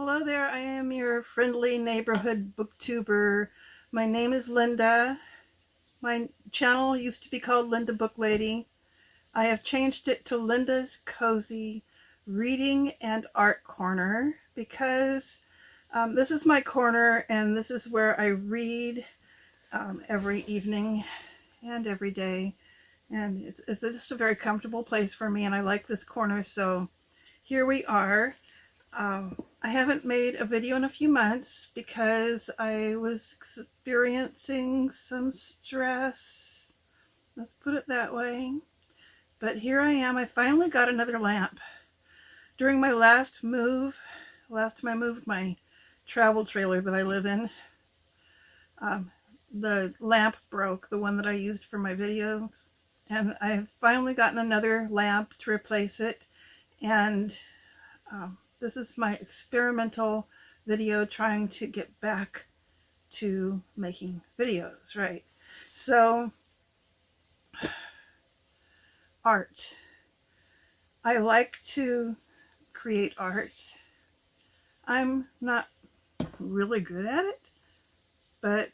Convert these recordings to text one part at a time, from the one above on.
Hello there, I am your friendly neighborhood booktuber. My name is Linda. My channel used to be called Linda Book Lady. I have changed it to Linda's Cozy Reading and Art Corner because this is my corner and this is where I read every evening and every day. And it's just a very comfortable place for me, and I like this corner, so here we are. I haven't made a video in a few months because I was experiencing some stress. Let's put it that way. But here I am. I finally got another lamp. During my last time I moved my travel trailer that I live in, the lamp broke, the one that I used for my videos. And I've finally gotten another lamp to replace it. And this is my experimental video trying to get back to making videos, right? So, art. I like to create art. I'm not really good at it, but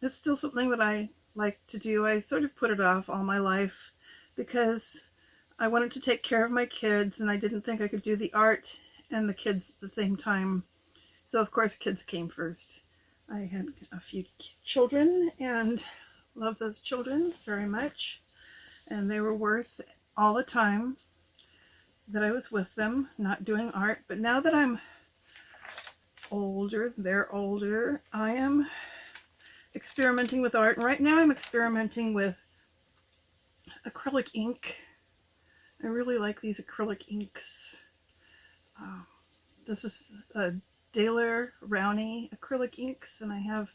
it's still something that I like to do. I sort of put it off all my life because I wanted to take care of my kids, and I didn't think I could do the art and the kids at the same time. So of course kids came first. I had a few children and love those children very much, and they were worth all the time that I was with them, not doing art. But now that I'm older, they're older, I am experimenting with art. And right now I'm experimenting with acrylic ink. I really like these acrylic inks. This is a Daler Rowney acrylic inks, and I have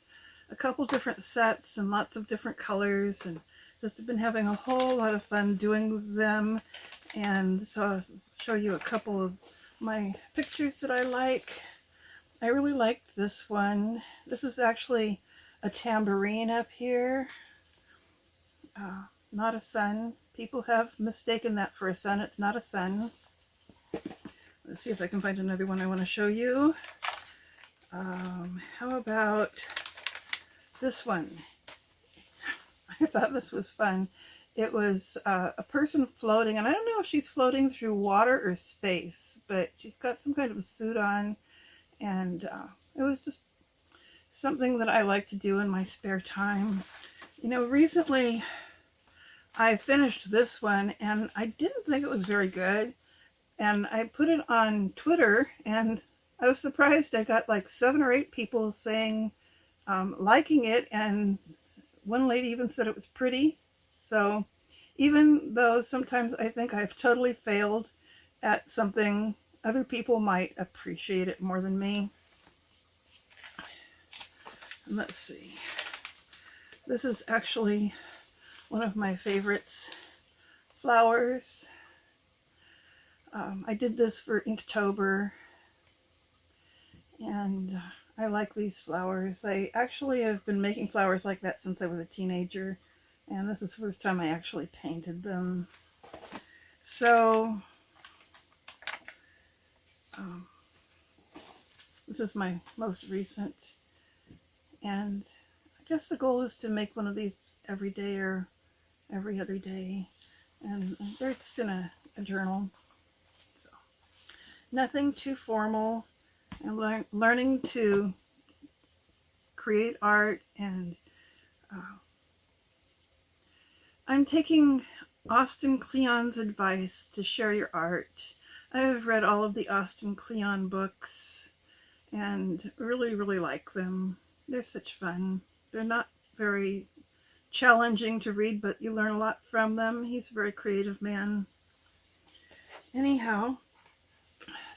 a couple different sets and lots of different colors, and just have been having a whole lot of fun doing them. And so I'll show you a couple of my pictures that I like. I really liked this one. This is actually a tambourine up here, not a sun. People have mistaken that for a sun. It's not a sun. Let's see if I can find another one I want to show you. How about this one? I thought this was fun. It was a person floating, and I don't know if she's floating through water or space, but she's got some kind of a suit on, and it was just something that I like to do in my spare time. You know, recently I finished this one and I didn't think it was very good, and I put it on Twitter and I was surprised. I got like 7 or 8 people saying liking it, and one lady even said it was pretty. So even though sometimes I think I've totally failed at something, other people might appreciate it more than me. And let's see, this is actually one of my favorites, flowers. I did this for Inktober, and I like these flowers. I actually have been making flowers like that since I was a teenager, and this is the first time I actually painted them. So this is my most recent, and I guess the goal is to make one of these every day or every other day, and they're just in a journal. So nothing too formal. I'm learning to create art, and I'm taking Austin Kleon's advice to share your art. I have read all of the Austin Kleon books and really like them. They're such fun. They're not very challenging to read, but you learn a lot from them. He's a very creative man. Anyhow,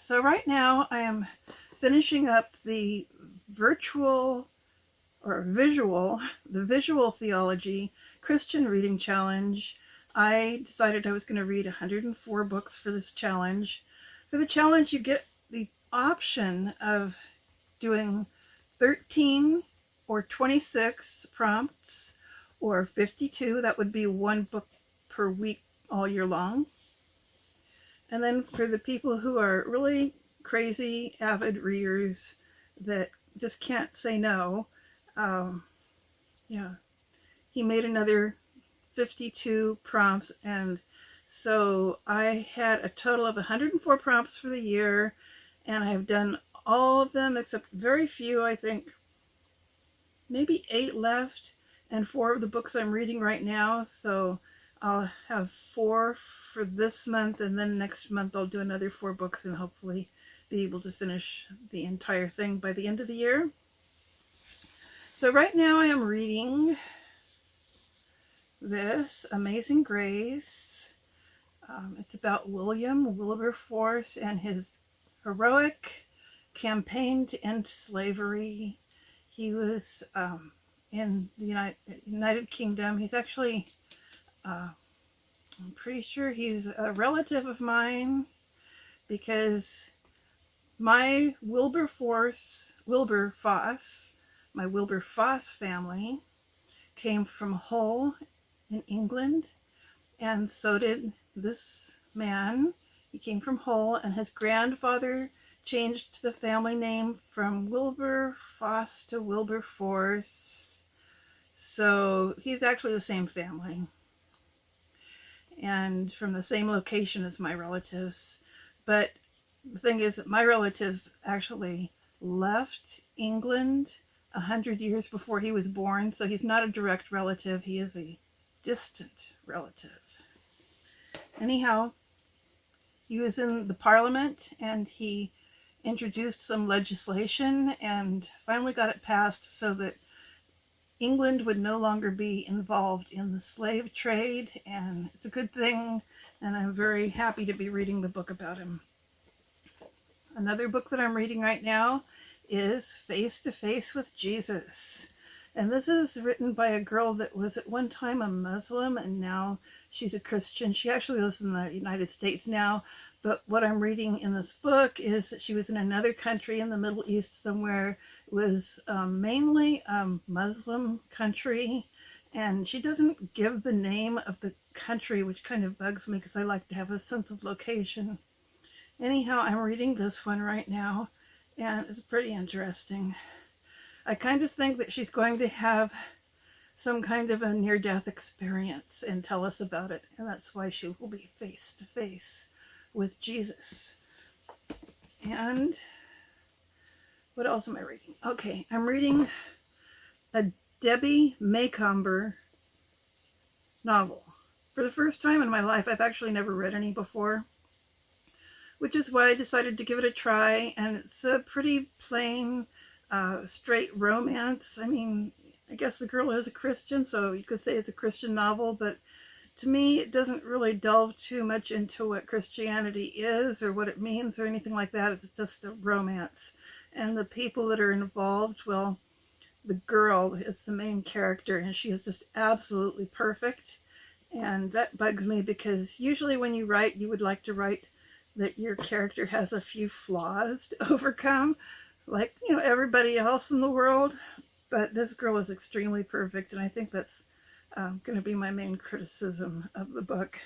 so right now I am finishing up the visual theology Christian reading challenge. I decided I was going to read 104 books for this challenge. For the challenge, you get the option of doing 13 or 26 prompts, or 52. That would be 1 book per week all year long. And then for the people who are really crazy avid readers that just can't say no. Um, yeah, he made another 52 prompts, and so I had a total of 104 prompts for the year, and I've done all of them except very few, I think maybe 8 left, and 4 of the books I'm reading right now. So I'll have 4 for this month, and then next month I'll do another 4 books and hopefully be able to finish the entire thing by the end of the year. So right now I am reading this, Amazing Grace. It's about William Wilberforce and his heroic campaign to end slavery. He was in the United Kingdom. He's actually, I'm pretty sure he's a relative of mine, because my Wilberforce family came from Hull in England, and so did this man. He came from Hull, and his grandfather changed the family name from Wilberforce to Wilberforce. So he's actually the same family and from the same location as my relatives. But the thing is that my relatives actually left England 100 years before he was born, so he's not a direct relative. He is a distant relative. Anyhow, he was in the Parliament, and he introduced some legislation and finally got it passed so that England would no longer be involved in the slave trade, and it's a good thing, and I'm very happy to be reading the book about him. Another book that I'm reading right now is Face to Face with Jesus. And this is written by a girl that was at one time a Muslim, and now she's a Christian. She actually lives in the United States now, but what I'm reading in this book is that she was in another country in the Middle East somewhere. It was mainly a Muslim country, and she doesn't give the name of the country, which kind of bugs me because I like to have a sense of location. Anyhow, I'm reading this one right now, and it's pretty interesting. I kind of think that she's going to have some kind of a near-death experience and tell us about it, and that's why she will be face to face with Jesus. And what else am I reading? Okay, I'm reading a Debbie Maycomber novel. For the first time in my life, I've actually never read any before, which is why I decided to give it a try. And it's a pretty plain, straight romance. I mean, I guess the girl is a Christian, so you could say it's a Christian novel, but to me, it doesn't really delve too much into what Christianity is or what it means or anything like that. It's just a romance. And the people that are involved, well, the girl is the main character, and she is just absolutely perfect. And that bugs me because usually when you write, you would like to write that your character has a few flaws to overcome, like, you know, everybody else in the world. But this girl is extremely perfect, and I think that's going to be my main criticism of the book.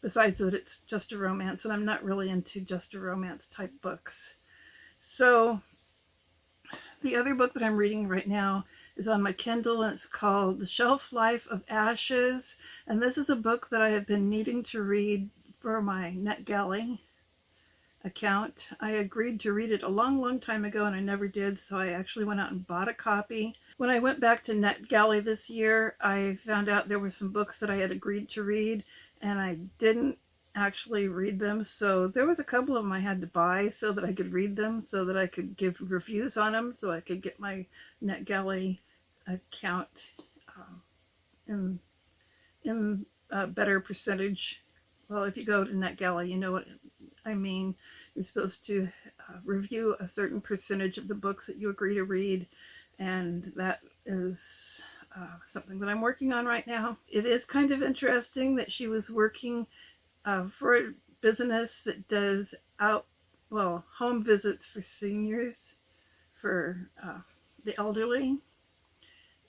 Besides that, it's just a romance, and I'm not really into just a romance type books. So the other book that I'm reading right now is on my Kindle, and it's called The Shelf Life of Ashes. And this is a book that I have been needing to read for my NetGalley account. I agreed to read it a long time ago, and I never did, so I actually went out and bought a copy. When I went back to NetGalley this year, I found out there were some books that I had agreed to read, and I didn't actually read them. So there was a couple of them I had to buy so that I could read them, so that I could give reviews on them, so I could get my NetGalley account in a better percentage. Well, if you go to NetGalley, you know what I mean. You're supposed to review a certain percentage of the books that you agree to read, and that is something that I'm working on right now. It is kind of interesting that she was working for a business that does home visits for seniors, for the elderly.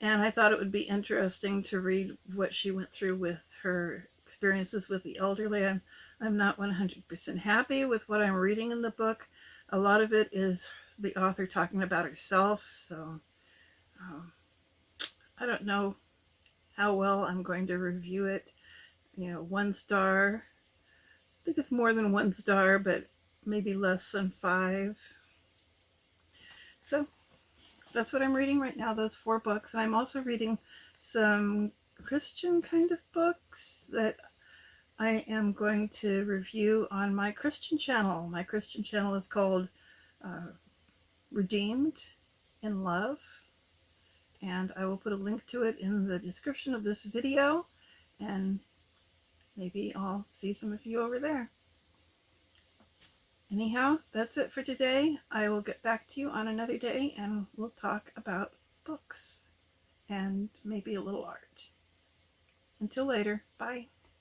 And I thought it would be interesting to read what she went through with her experiences with the elderly. I'm I'm not 100% happy with what I'm reading in the book. A lot of it is the author talking about herself, so um, I don't know how well I'm going to review it. 1 star. I think it's more than 1 star, but maybe less than 5. So that's what I'm reading right now, those 4 books. I'm also reading some Christian kind of books that I am going to review on my Christian channel. My Christian channel is called Redeemed in Love, and I will put a link to it in the description of this video, and maybe I'll see some of you over there. Anyhow, that's it for today. I will get back to you on another day, and we'll talk about books and maybe a little art. Until later, bye.